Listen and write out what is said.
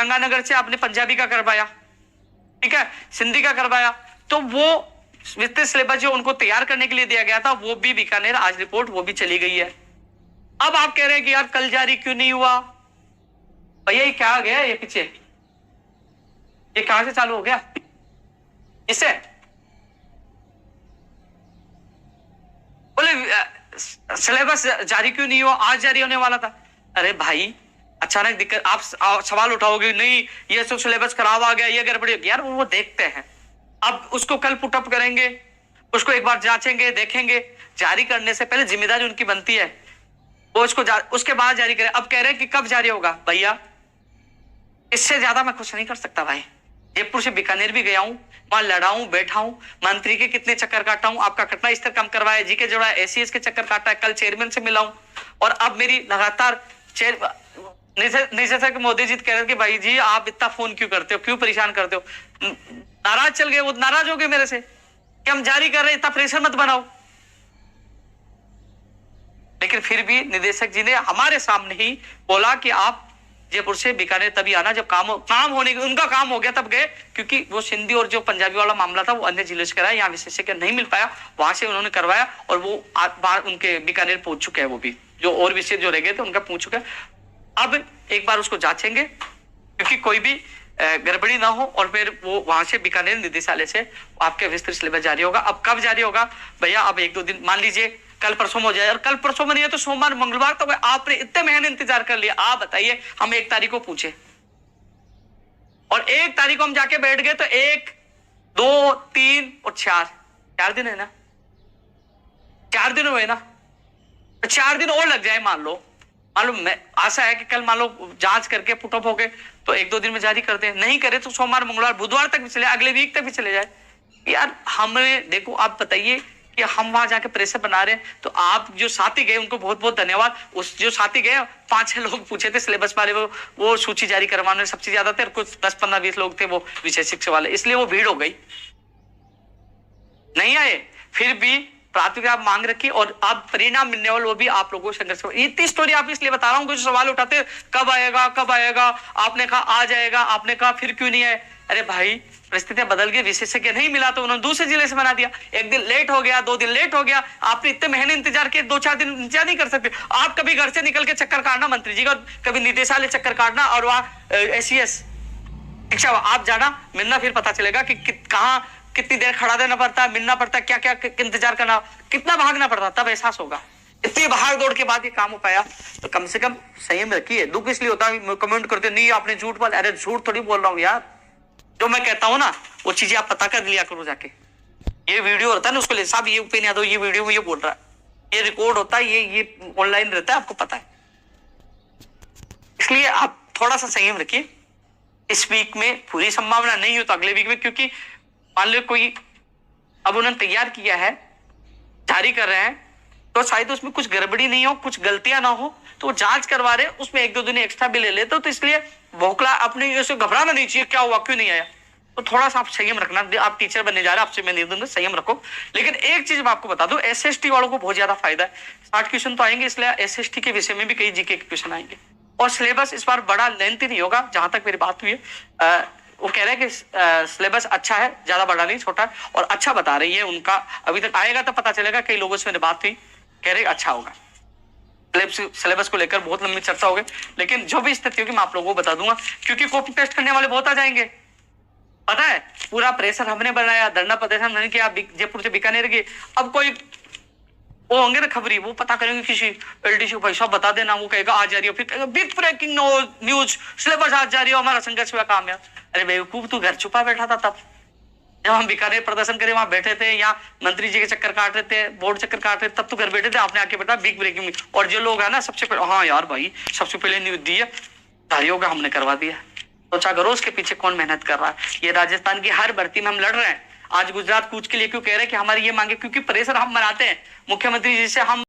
गंगानगर से आपने पंजाबी का करवाया, ठीक है, सिंधी का करवाया, तो वो वित्तीय सिलेबस जो उनको तैयार करने के लिए दिया गया था वो भी बीकानेर, आज रिपोर्ट वो भी चली गई है। अब आप कह रहे हैं कि यार कल जारी क्यों नहीं हुआ? भैया ये क्या आ गया ये पीछे, ये कहां से चालू हो गया? इससे बोले सिलेबस जारी क्यों नहीं हुआ, आज जारी होने वाला था। अरे भाई अचानक दिक्कत, आप सवाल उठाओगे नहीं ये सब सिलेबस खराब आ गया, ये गड़बड़ी, यार वो देखते हैं। अब उसको कल पुटअप करेंगे, उसको एक बार जांचेंगे, देखेंगे। जारी करने से पहले जिम्मेदारी उनकी बनती है, वो उसके बाद जारी करें। अब कह रहे हैं कि कब जारी होगा? भैया इससे ज्यादा मैं कुछ नहीं कर सकता भाई। जयपुर से बीकानेर भी गया हूं, वहां लड़ा हूं, बैठा हूं, मंत्री के कितने चक्कर काटा हूं, आपका घटना स्तर कम करवाया, जीके जोड़ा, एसीएस के चक्कर काटा है, कल चेयरमैन से मिला हूं, और अब मेरी लगातार निदेशक मोदी जी कह रहे कि भाई जी आप इतना फोन क्यों करते हो, क्यों परेशान करते हो? नाराज चल गए, वो नाराज हो गए मेरे से कि हम जारी कर रहे हैं, इतना प्रेशर मत बनाओ। लेकिन फिर भी निदेशक जी ने हमारे सामने ही बोला कि आप जयपुर से बीकानेर तभी आना जब काम होने, उनका काम हो गया तब गए, क्योंकि वो सिंधी और जो पंजाबी वाला मामला था वो अन्य जिले से कराया, यहाँ विशेषज्ञ नहीं मिल पाया, वहां से उन्होंने करवाया, और वो बाहर उनके बीकानेर पहुंच चुके हैं, वो भी जो और विषय जो रह गए थे उनका पहुंच चुके हैं। अब एक बार उसको जांचेंगे क्योंकि कोई भी गड़बड़ी ना हो, और फिर वो वहां से बीकानेर निदेशालय से आपके विस्तृत सिलेबस जारी होगा। अब कब जारी होगा भैया? अब 1-2 दिन, मान लीजिए कल परसों में हो जाए, और कल परसों में नहीं है तो सोमवार मंगलवार तक। तो आपने इतने महीने इंतजार कर लिया, आप बताइए, हम 1 तारीख को पूछे और 1 तारीख को हम जाके बैठ गए, तो 1, 2, 3 और 4 दिन है ना, 4 दिन हुए ना, तो 4 दिन और लग जाए, मान लो मैं आशा है कि कल मान लो जांच करके पुटअप हो गए तो 1-2 दिन में जारी कर दें, नहीं करे तो सोमवार मंगलवार बुधवार तक भी चले, अगले वीक तक भी चले जाए। यार हमने देखो, आप बताइए कि हम वहां जाके प्रेशर बना रहे हैं, तो आप जो साथी गए उनको बहुत बहुत धन्यवाद। उस जो साथी गए 5-6 लोग पूछे थे सिलेबस वाले, वो सूची जारी करवाने सबसे ज्यादा थे, और कुछ 10-15-20 लोग थे वो विषय शिक्षा वाले, इसलिए वो भीड़ हो गई, नहीं आए। फिर भी प्राथमिकता आप मांग रखी और आप परिणाम मिलने वाले वो भी आप लोगों को संघर्ष। इतनी स्टोरी आप इसलिए बता रहा हूँ, कुछ सवाल उठाते कब आएगा कब आएगा, आपने कहा आ जाएगा, आपने कहा फिर क्यों नहीं आए? अरे भाई परिस्थितियां बदल गई, विशेषज्ञ नहीं मिला तो उन्होंने दूसरे जिले से बना दिया, 1 दिन लेट हो गया, 2 दिन लेट हो गया। आपने इतने महीने इंतजार किए, 2-4 दिन इंतजार नहीं कर सकते आप? कभी घर से निकल के चक्कर काटना मंत्री जी का, कभी निदेशालय चक्कर काटना, और वहाँ एसीएस शिक्षा आप जाना, मिलना, फिर पता चलेगा कि कहाँ कितनी देर खड़ा रहना पड़ता है, मिलना पड़ता है, क्या क्या इंतजार करना, कितना भागना पड़ता, तब एहसास होगा। इतनी भाग दौड़ के बाद ये काम हो पाया, तो कम से कम संयम रखिए। दुख इसलिए होता है कमेंट करते नहीं आपने झूठ बोला, अरे झूठ थोड़ी बोल रहा हूँ यार, जो मैं कहता हूँ ना वो चीजें आप पता कर लिया करो जाके। ये वीडियो होता है ना, उसको ले साहब ये ओपिनियन याद हो, ये वीडियो में ये बोल रहा है, ये रिकॉर्ड होता है, ये ऑनलाइन रहता है, आपको पता है। इसलिए आप थोड़ा सा संयम रखिए। इस वीक में पूरी संभावना नहीं हो तो अगले वीक में, क्योंकि मान लो कोई अब उन्होंने तैयार किया है, जारी कर रहे हैं, तो शायद उसमें कुछ गड़बड़ी नहीं हो, कुछ गलतियां ना हो, तो वो जांच करवा रहे हैं, उसमें 1-2 दिन एक्स्ट्रा भी ले लेते हो, तो इसलिए भोखला अपने ऐसे घबराना नहीं चाहिए, क्या हुआ क्यों नहीं आया। तो थोड़ा सा आप संयम रखना, आप टीचर बनने जा रहे हैं, आपसे मैं नहीं दूंगा, संयम रखो। लेकिन एक चीज मैं आपको बता दूं, एसएसटी वालों को बहुत ज्यादा फायदा है, 60 क्वेश्चन तो आएंगे, इसलिए एसएसटी के विषय में भी कई जीके के क्वेश्चन आएंगे, और सिलेबस इस बार बड़ा लेंथी नहीं होगा, जहां तक मेरी बात हुई है। वो कह रहे हैं कि सिलेबस अच्छा है, ज्यादा बड़ा नहीं, छोटा है, और अच्छा बता रही है उनका। अभी तक आएगा तो पता चलेगा, कई लोगों से मेरी बात हुई, कह रहे अच्छा होगा। सिलेबस को लेकर बहुत लंबी चर्चा हो गई, लेकिन जो भी स्थिति होगी मैं आप लोगों को बता दूंगा, क्योंकि कॉपी पेस्ट करने वाले बहुत आ जाएंगे। पता है पूरा प्रेशर हमने बनाया, धरना प्रदर्शन मैंने किया, जयपुर से बीकानेर गए। अब कोई वो होंगे ना खबरी, वो पता करेंगे किसी एलडीसी को, भाई साहब बता देना, वो कहेगा आज जा रही हो, फिर कहेगा बिग ब्रेकिंग न्यूज, सिलेबस आज जा रही हो, हमारा संघर्ष हुआ काम है। अरे बेवकूफ, तू घर छुपा बैठा था तब जब हम बीकानेर प्रदर्शन करे, वहां बैठे थे, या मंत्री जी के चक्कर काट रहे थे, बोर्ड चक्कर काट रहे थे, तब तो घर बैठे थे, आपने आके बैठा बिग ब्रेकिंग में। और जो लोग है ना सबसे पहले, हाँ यार भाई सबसे पहले न्यूज दी है, धारियों का हमने करवा दिया। सोचा करो उसके पीछे कौन मेहनत कर रहा है। ये राजस्थान की हर भर्ती में हम लड़ रहे हैं, आज गुजरात कूच के लिए क्यों कह रहे हैं कि हमारी ये मांगे, क्योंकि प्रेशर हम बनाते हैं मुख्यमंत्री जी से, हम